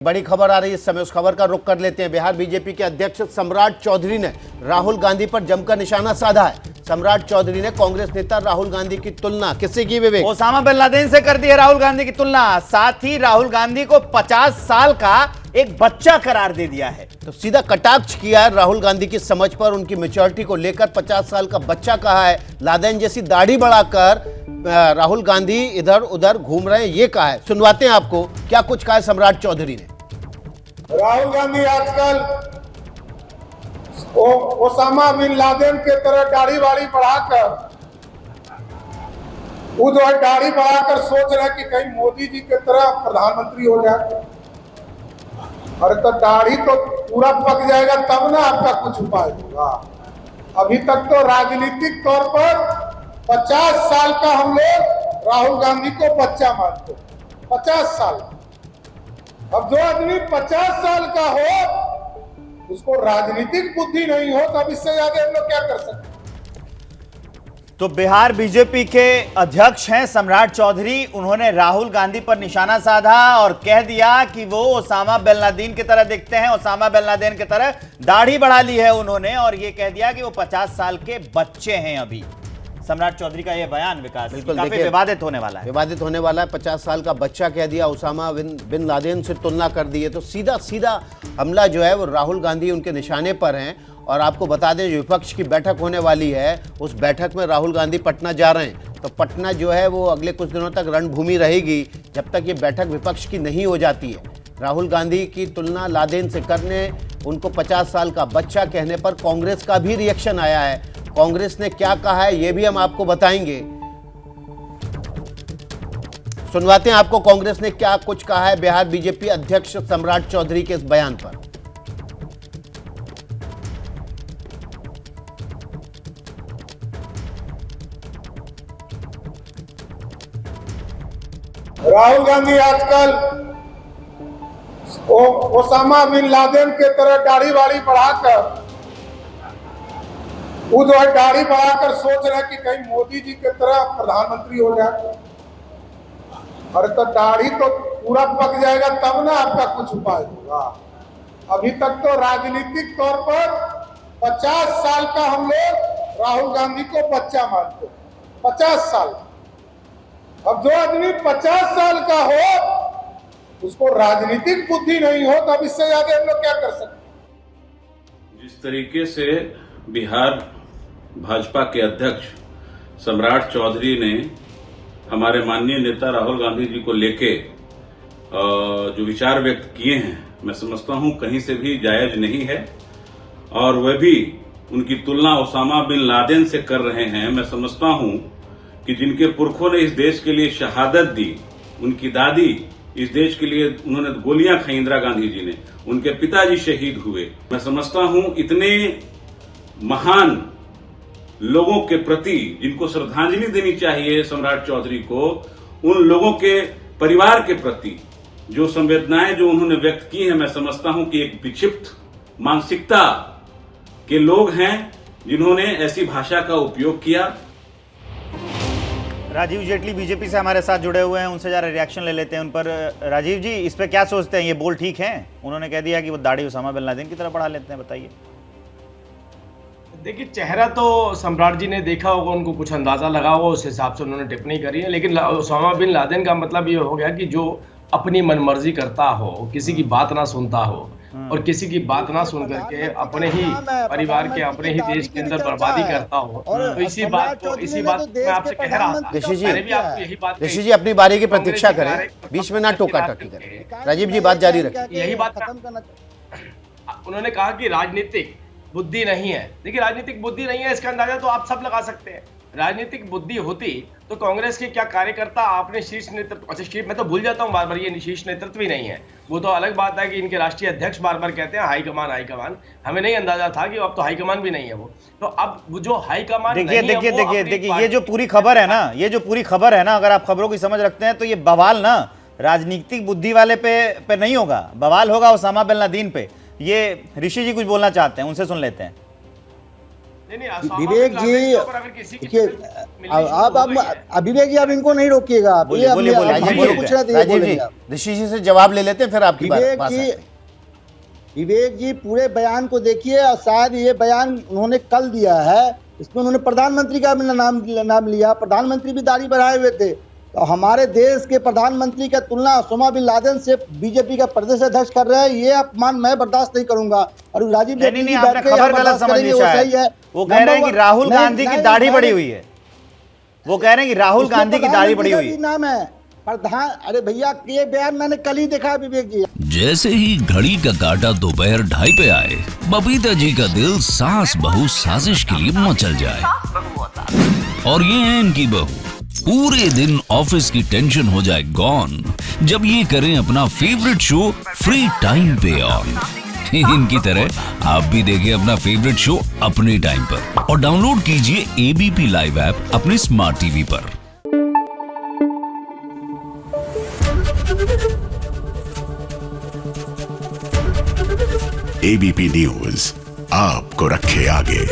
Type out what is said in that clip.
बड़ी खबर आ रही है इस समय, उस खबर का रुख कर लेते हैं। बिहार बीजेपी के अध्यक्ष सम्राट चौधरी ने राहुल गांधी पर जमकर निशाना साधा है। सम्राट चौधरी ने कांग्रेस नेता राहुल गांधी की तुलना किससे की विवेक? ओसामा बिन लादेन से कर दी है राहुल गांधी की तुलना। साथ ही राहुल गांधी को 50 साल का एक बच्चा करार दे दिया है। तो सीधा कटाक्ष किया है राहुल गांधी की समझ पर, उनकी मैच्योरिटी को लेकर। 50 साल का बच्चा कहा है। लादेन जैसी दाढ़ी बढ़ाकर राहुल गांधी इधर उधर घूम रहे हैं, ये कहा है। सुनवाते हैं आपको क्या कुछ कहा है सम्राट चौधरी ने। राहुल गांधी आजकल ओसामा बिन लादेन के तरह दाढ़ी वाड़ी बढ़ाकर, वो जो है दाढ़ी बढ़ाकर सोच रहे कि कहीं मोदी जी के तरह प्रधानमंत्री हो जाए। अरे तो दाढ़ी तो पूरा पक जाएगा तब ना आपका कुछ उपाय होगा। अभी तक तो राजनीतिक तौर पर 50 साल का हम लोग राहुल गांधी को बच्चा मानते, 50 साल। अब जो आदमी 50 साल का हो उसको राजनीतिक बुद्धि नहीं हो, तब इससे ज्यादा हम लोग क्या कर सकते हैं। तो बिहार बीजेपी के अध्यक्ष हैं सम्राट चौधरी। उन्होंने राहुल गांधी पर निशाना साधा और कह दिया कि वो ओसामा बिन लादेन की तरह दिखते हैं। ओसामा बिन लादेन की तरह दाढ़ी बढ़ा ली है उन्होंने, और ये कह दिया कि वो 50 साल के बच्चे हैं अभी। सम्राट चौधरी का यह बयान विकास काफी विवादित होने वाला है। विवादित होने वाला है। 50 साल का बच्चा कह दिया, ओसामा बिन लादेन से तुलना कर दी है। तो सीधा सीधा हमला जो है वो राहुल गांधी उनके निशाने पर हैं। और आपको बता दें, विपक्ष की बैठक होने वाली है, उस बैठक में राहुल गांधी पटना जा रहे हैं। तो पटना जो है वो अगले कुछ दिनों तक रणभूमि रहेगी, जब तक ये बैठक विपक्ष की नहीं हो जाती है। राहुल गांधी की तुलना लादेन से करने, उनको 50 साल का बच्चा कहने पर कांग्रेस का भी रिएक्शन आया है। कांग्रेस ने क्या कहा है ये भी हम आपको बताएंगे। सुनवाते हैं आपको कांग्रेस ने क्या कुछ कहा है बिहार बीजेपी अध्यक्ष सम्राट चौधरी के इस बयान पर। राहुल गांधी आजकल ओसामा बिन लादेन के तरह दाढ़ी वाड़ी बढ़ाकर, वो जो है दाढ़ी बढ़ाकर सोच रहे कि कहीं मोदी जी के तरह प्रधानमंत्री हो जाए। अरे तो दाढ़ी तो पूरा पक जाएगा तब ना आपका कुछ उपाय होगा। अभी तक तो राजनीतिक तौर पर 50 साल का हम लोग राहुल गांधी को बच्चा मानते, 50 साल। अब जो आदमी 50 साल का हो उसको राजनीतिक बुद्धि नहीं हो, तब इससे ज्यादा हम लोग क्या कर सकते हैं। जिस तरीके से बिहार भाजपा के अध्यक्ष सम्राट चौधरी ने हमारे माननीय नेता राहुल गांधी जी को लेके जो विचार व्यक्त किए हैं, मैं समझता हूं कहीं से भी जायज नहीं है। और वह भी उनकी तुलना ओसामा बिन लादेन से कर रहे हैं। मैं समझता हूं कि जिनके पुरखों ने इस देश के लिए शहादत दी, उनकी दादी इस देश के लिए उन्होंने गोलियां खाई, इंदिरा गांधी जी ने, उनके पिताजी शहीद हुए। मैं समझता हूं इतने महान लोगों के प्रति जिनको श्रद्धांजलि देनी चाहिए सम्राट चौधरी को, उन लोगों के परिवार के प्रति जो संवेदनाएं जो उन्होंने व्यक्त की हैं, मैं समझता हूं कि एक विक्षिप्त मानसिकता के लोग हैं जिन्होंने ऐसी भाषा का उपयोग किया। राजीव जेटली बीजेपी से हमारे साथ जुड़े हुए हैं, उनसे जरा रिएक्शन ले लेते हैं उन पर। राजीव जी, इस पे क्या सोचते हैं? ये बोल ठीक है? उन्होंने कह दिया कि वो दाढ़ी ओसामा बिन लादेन की तरह बढ़ा लेते हैं, बताइए। देखिए, चेहरा तो सम्राट जी ने देखा होगा, उनको कुछ अंदाजा लगा होगा, उस हिसाब से उन्होंने टिप्पणी करी है। लेकिन ओसामा बिन लादेन का मतलब ये हो गया कि जो अपनी मनमर्जी करता हो, किसी की बात ना सुनता हो, और किसी की बात ना सुन करके अपने ही परिवार के, अपने ही देश के अंदर बर्बादी करता हो। तो इसी बात मैं आपसे कह रहा था। मैंने भी आपको यही बात, ऋषि जी अपनी बारी की प्रतीक्षा करें, बीच में ना टोका टोकी करें। राजीव जी बात जारी रखें। यही बात उन्होंने कहा कि राजनीतिक बुद्धि नहीं है। देखिए, राजनीतिक बुद्धि नहीं है, इसका अंदाजा तो आप सब लगा सकते हैं। राजनीतिक बुद्धि होती तो कांग्रेस के क्या कार्यकर्ता आपने शीर्ष नेतृत्व, अच्छा मैं तो भूल जाता हूं बार बार, ये शीर्ष नेतृत्व ही नहीं है। वो तो अलग बात है कि इनके राष्ट्रीय अध्यक्ष बार बार कहते हैं हाईकमान हाईकमान। हमें नहीं अंदाजा था कि अब तो हाईकमान भी नहीं है वो। तो अब वो जो हाईकमान, देखिए ये जो पूरी खबर है ना, अगर आप खबरों की समझ रखते हैं तो ये बवाल ना राजनीतिक बुद्धि वाले पे नहीं होगा, बवाल होगा ओसामा बिन लादेन पे। ये ऋषि जी कुछ बोलना चाहते हैं, उनसे सुन लेते हैं। नहीं, नहीं, विवेक जी देखिए, अब विवेक जी आप इनको नहीं रोकिएगा आप, बोलिए, बोलिए, बोलिए, हमको बोलिए, कुछ ना दिए राजीव जी बोलेंगे आप। ऋषि जी से जवाब ले लेते हैं फिर आपकी बात विवेक जी पूरे बयान को देखिए, और शायद ये बयान उन्होंने कल दिया है, इसमें उन्होंने प्रधानमंत्री का भी नाम लिया, प्रधानमंत्री भी दाढ़ी बढ़ाए हुए थे। तो हमारे देश के प्रधानमंत्री का तुलना ओसामा बिन लादेन से बीजेपी का प्रदेश अध्यक्ष कर रहे हैं, ये अपमान मैं बर्दाश्त नहीं करूंगा। और राजीव जेटली नहीं, आपने खबर गलत समझ ली शायद। वो कह रहे हैं कि राहुल गांधी की दाढ़ी बड़ी हुई है, वो कह रहे हैं कि राहुल गांधी की दाढ़ी बड़ी हुई नाम है प्रधान। अरे भैया ये बयान मैंने कल ही देखा है विवेक जी। जैसे ही घड़ी का काटा दोपहर 2:30 पे आए, बबीता जी का दिल सास बहू साजिश के लिए मचल जाए। और ये है इनकी बहू, पूरे दिन ऑफिस की टेंशन हो जाए गॉन जब ये करें अपना फेवरेट शो फ्री टाइम पे ऑन। इनकी तरह आप भी देखें अपना फेवरेट शो अपने टाइम पर और डाउनलोड कीजिए एबीपी लाइव ऐप अपने स्मार्ट टीवी पर। एबीपी न्यूज आपको रखे आगे।